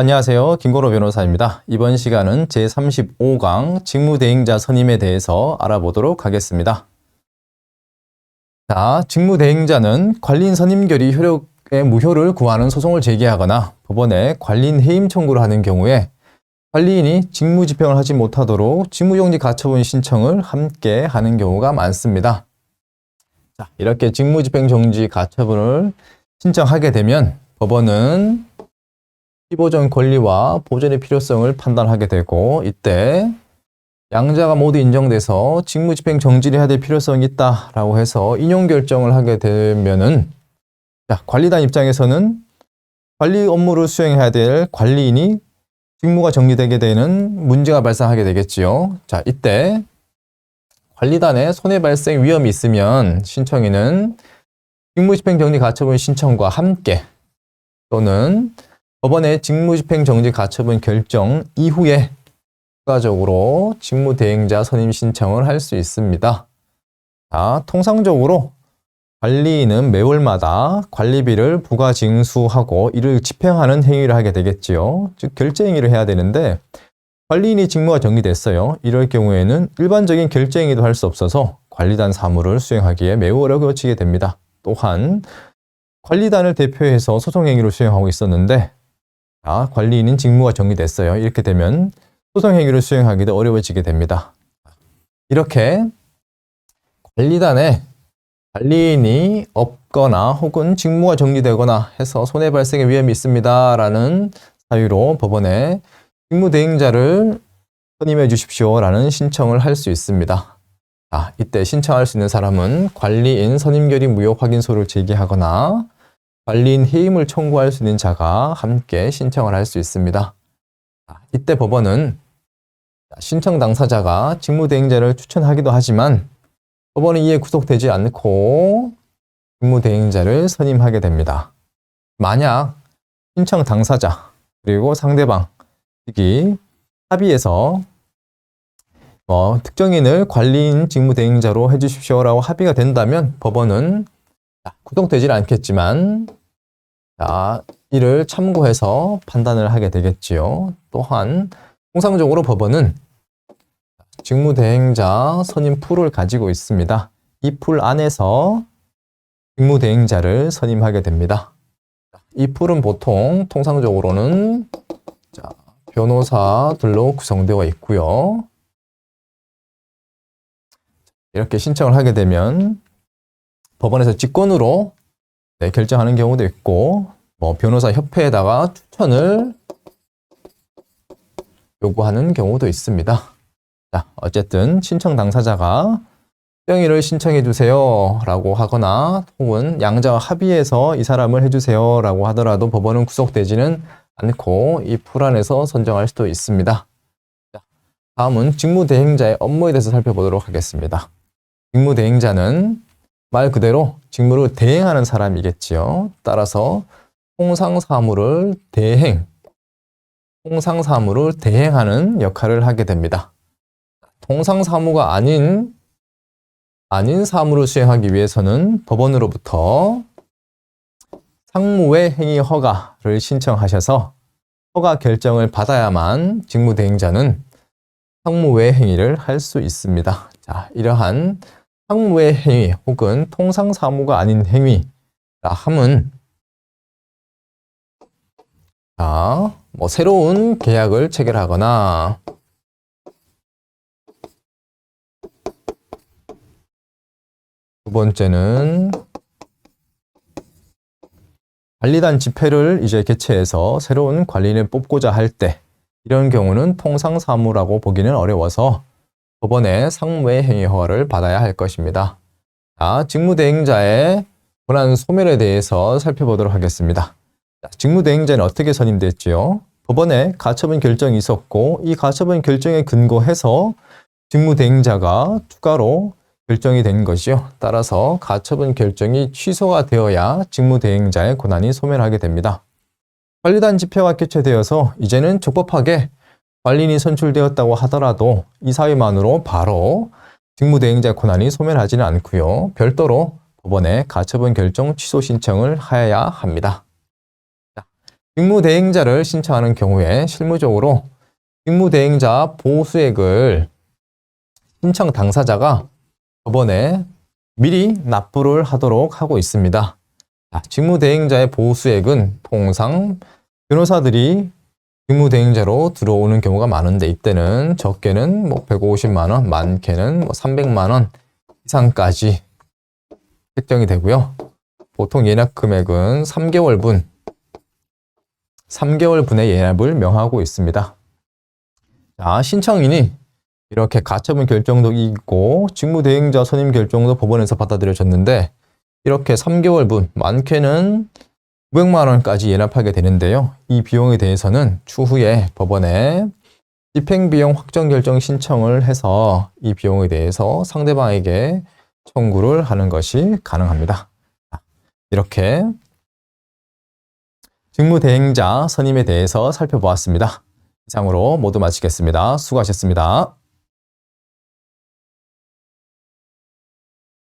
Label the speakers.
Speaker 1: 안녕하세요. 김건호 변호사입니다. 이번 시간은 제35강 직무대행자 선임에 대해서 알아보도록 하겠습니다. 자, 직무대행자는 관리인 선임 결의 효력의 무효를 구하는 소송을 제기하거나 법원에 관리인 해임 청구를 하는 경우에 관리인이 직무집행을 하지 못하도록 직무정지 가처분 신청을 함께 하는 경우가 많습니다. 자, 이렇게 직무집행정지 가처분을 신청하게 되면 법원은 피보전 권리와 보전의 필요성을 판단하게 되고, 이때 양자가 모두 인정돼서 직무집행 정지를 해야 될 필요성이 있다라고 해서 인용 결정을 하게 되면은, 자, 관리단 입장에서는 관리 업무를 수행해야 될 관리인이 직무가 정지되게 되는 문제가 발생하게 되겠지요. 자, 이때 관리단에 손해 발생 위험이 있으면 신청인은 직무집행 정지 가처분 신청과 함께 또는 법원의 직무집행 정지 가처분 결정 이후에 추가적으로 직무대행자 선임 신청을 할 수 있습니다. 자, 통상적으로 관리인은 매월마다 관리비를 부과 징수하고 이를 집행하는 행위를 하게 되겠지요. 즉 결제 행위를 해야 되는데 관리인이 직무가 정지됐어요. 이럴 경우에는 일반적인 결제 행위도 할 수 없어서 관리단 사무를 수행하기에 매우 어려워지게 됩니다. 또한 관리단을 대표해서 소송 행위를 수행하고 있었는데 관리인은 직무가 정지됐어요. 이렇게 되면 소송 행위를 수행하기도 어려워지게 됩니다. 이렇게 관리단에 관리인이 없거나 혹은 직무가 정지되거나 해서 손해 발생의 위험이 있습니다 라는 사유로 법원에 직무대행자를 선임해 주십시오 라는 신청을 할 수 있습니다. 이때 신청할 수 있는 사람은 관리인 선임결의 무효 확인서를 제기하거나 관리인 해임을 청구할 수 있는 자가 함께 신청을 할 수 있습니다. 이때 법원은 신청 당사자가 직무대행자를 추천하기도 하지만 법원은 이에 구속되지 않고 직무대행자를 선임하게 됩니다. 만약 신청 당사자 그리고 상대방 이 합의해서 특정인을 관리인 직무대행자로 해주십시오라고 합의가 된다면 법원은 구속되지는 않겠지만 이를 참고해서 판단을 하게 되겠지요. 또한 통상적으로 법원은 직무대행자 선임 풀을 가지고 있습니다. 이 풀 안에서 직무대행자를 선임하게 됩니다. 이 풀은 보통 통상적으로는 변호사들로 구성되어 있고요. 이렇게 신청을 하게 되면 법원에서 직권으로 결정하는 경우도 있고 변호사 협회에다가 추천을 요구하는 경우도 있습니다. 자, 어쨌든 신청 당사자가 특정인을 신청해 주세요 라고 하거나 혹은 양자와 합의해서 이 사람을 해주세요 라고 하더라도 법원은 구속되지는 않고 이 풀 안에서 선정할 수도 있습니다. 자, 다음은 직무대행자의 업무에 대해서 살펴보도록 하겠습니다. 직무대행자는 말 그대로 직무를 대행하는 사람이겠지요. 따라서 통상사무를 대행하는 역할을 하게 됩니다. 통상사무가 아닌 사무를 수행하기 위해서는 법원으로부터 상무외 행위 허가를 신청하셔서 허가 결정을 받아야만 직무대행자는 상무외 행위를 할 수 있습니다. 자, 이러한 상무외 행위 혹은 통상사무가 아닌 행위라 함은 새로운 계약을 체결하거나 두 번째는 관리단 집회를 이제 개최해서 새로운 관리인을 뽑고자 할 때 이런 경우는 통상사무라고 보기는 어려워서 법원의 상무외 행위 허가를 받아야 할 것입니다. 자, 직무대행자의 권한 소멸에 대해서 살펴보도록 하겠습니다. 직무대행자는 어떻게 선임됐지요? 법원에 가처분 결정이 있었고 이 가처분 결정에 근거해서 직무대행자가 추가로 결정이 된 것이요. 따라서 가처분 결정이 취소가 되어야 직무대행자의 권한이 소멸하게 됩니다. 관리단 집회가 개최되어서 이제는 적법하게 관리인이 선출되었다고 하더라도 이 사유만으로 바로 직무대행자 권한이 소멸하지는 않고요. 별도로 법원에 가처분 결정 취소 신청을 하여야 합니다. 직무대행자를 신청하는 경우에 실무적으로 직무대행자 보수액을 신청 당사자가 법원에 미리 납부를 하도록 하고 있습니다. 직무대행자의 보수액은 통상 변호사들이 직무대행자로 들어오는 경우가 많은데 이때는 적게는 150만 원, 많게는 300만 원 이상까지 책정이 되고요. 보통 예납 금액은 3개월분의 예납을 명하고 있습니다. 신청인이 이렇게 가처분 결정도 있고 직무대행자 선임 결정도 법원에서 받아들여졌는데 이렇게 3개월분, 많게는 900만 원까지 예납하게 되는데요. 이 비용에 대해서는 추후에 법원에 집행비용 확정결정 신청을 해서 이 비용에 대해서 상대방에게 청구를 하는 것이 가능합니다. 이렇게 직무대행자 선임에 대해서 살펴보았습니다. 이상으로 모두 마치겠습니다. 수고하셨습니다.